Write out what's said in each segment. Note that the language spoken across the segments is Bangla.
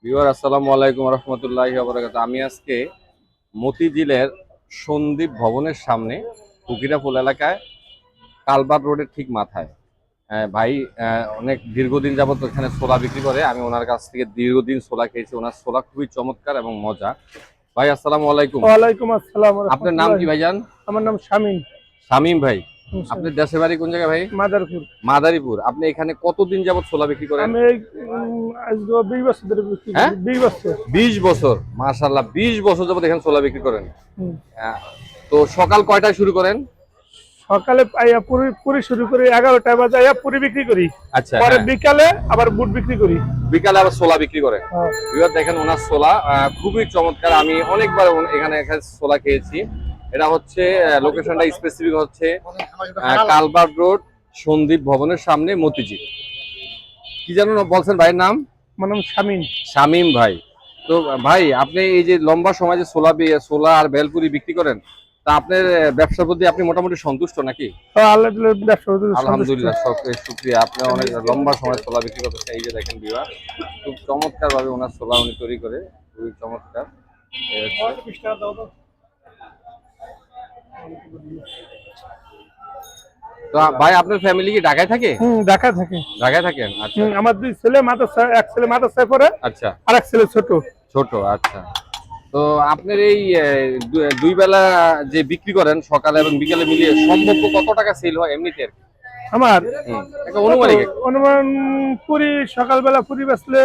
ভিউয়ার আসসালামু আলাইকুম রহমতুল্লাহি ওয়া বারাকাতুহু। আমি আজকে মতিঝিলের সন্দীপ ভবনের সামনে ফকিরাপুল এলাকায় কালভার্ট রোডের ঠিক মাথায় ভাই অনেক দীর্ঘদিন যাবত এখানে ছোলা বিক্রি করে। আমি ওনার কাছ থেকে দীর্ঘদিন ছোলা খেয়েছি। ওনার ছোলা খুবই চমৎকার এবং মজা। ভাই আসসালামু আলাইকুম। ওয়ালাইকুম আসসালাম ওয়া আপনার নাম কি রাহমাতুল্লাহি। ভাইজান? আমার নাম শামীম। শামীম ভাই। আপনার দেশের বাড়ি কোন জায়গায় ভাই? মাদারপুর। মাদারীপুর। আপনি এখানে কতদিন যাবত ছোলা বিক্রি করেন? আমি আজ 20 বছর ধরে বিক্রি করি। হ্যাঁ, 20 বছর। 20 বছর। মাশাআল্লাহ, 20 বছর যাবত এখানে ছোলা বিক্রি করেন। হুম। আহ, তো সকাল কয়টায় শুরু করেন? সকালে আইয়া পুরি পুরি শুরু করি 11টা বাজে আইয়া পুরি বিক্রি করি। আচ্ছা, পরে হ্যাঁ। বিকালে আবার বুট বিক্রি করি। বিকালে আবার ছোলা বিক্রি করেন। হ্যাঁ। এবার দেখেন ওনার ছোলা খুবই চমৎকার। আমি অনেকবার এখানে ছোলা খেয়েছি। এটা হচ্ছে লোকেশনটা স্পেসিফিক হচ্ছে কালভার্ট রোড, সন্দীপ ভবনের সামনে, মতিঝিল। কি যেন বলছেন ভাইয়ের নাম? আমার নাম শামীম। শামীম ভাই। তো ভাই, আপনি এই যে লম্বা সময় যে ছোলা আর ভেলপুরি বিক্রি করেন, তা আপনার ব্যবসার প্রতি আপনি মোটামুটি সন্তুষ্ট নাকি? আল্লাহর ব্যবসা করতে সন্তুষ্ট। আলহামদুলিল্লাহ, শুকরিয়া। আপনি অনেক লম্বা সময় ছোলা বিক্রি করতেছেন। এই যে দেখেন বিভাগ, খুব চমৎকার ভাবে ওনার ছোলা উনি তৈরি করে, খুবই চমৎকার। এই হচ্ছে। তো ভাই, আপনার ফ্যামিলি কি ঢাকায় থাকে? ঢাকায় থাকে। ঢাকায় থাকেন, আচ্ছা। আমার দুই ছেলে মাদ্রাসা, এক ছেলে মাদ্রাসায় পড়ে, আচ্ছা, আর এক ছেলে ছোট। ছোট, আচ্ছা। তো আপনার এই দুই বেলা যে বিক্রি করেন সকালে এবং বিকেলে মিলিয়ে সম্ভব কত টাকা সেল হয় এমনিতে? আমার একটা অনুমানিক অনুমান পুরি সকালবেলা পুরি বেচলে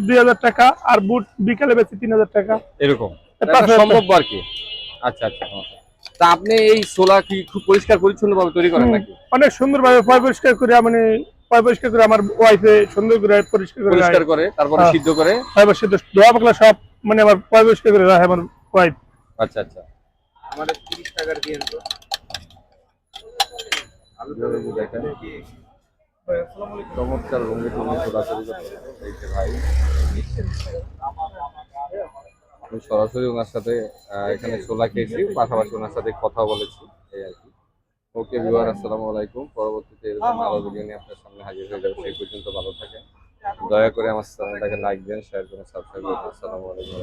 2000 টাকা, আর বুট বিকালে বেচে 3000 টাকা এরকম। 5000 সম্ভব আর কি। আচ্ছা আচ্ছা। তা আপনি এই ছোলা কি খুব পরিষ্কার পরিচ্ছন্ন ভাবে তৈরি করেন নাকি? অনেক সুন্দর ভাবে পরিষ্কার করে, মানে পরিষ্কার করে আমার ওয়াইফে সুন্দর করে পরিষ্কার করে তারপরে সিদ্ধ করে সিদ্ধ ধোয়া পাকলা সব, মানে আমার পরিষ্কার করে রাখে আমার ওয়াইফ। আচ্ছা আচ্ছা। আমাদের 30 টাকার দিয়েন তো। আলু দেখেন চমৎকার রঙে রঙে ছোলা তৈরি করতে। এই যে ভাই, আমি সরাসরি ওনার সাথে এখানে ছোলা খেয়েছি, পাশাপাশি ওনার সাথে কথা বলেছি, এই আর কি। ওকে ভিউয়ার, আসসালামু আলাইকুম। পরবর্তীতে এরকম আরো ভিডিও নিয়ে আপনার সামনে হাজির হয়ে যাবে। সেই পর্যন্ত ভালো থাকেন। দয়া করে আমার চ্যানেলটাকে লাইক দেন, শেয়ার করেন, সাবস্ক্রাইব করুন। আসসালামু আলাইকুম।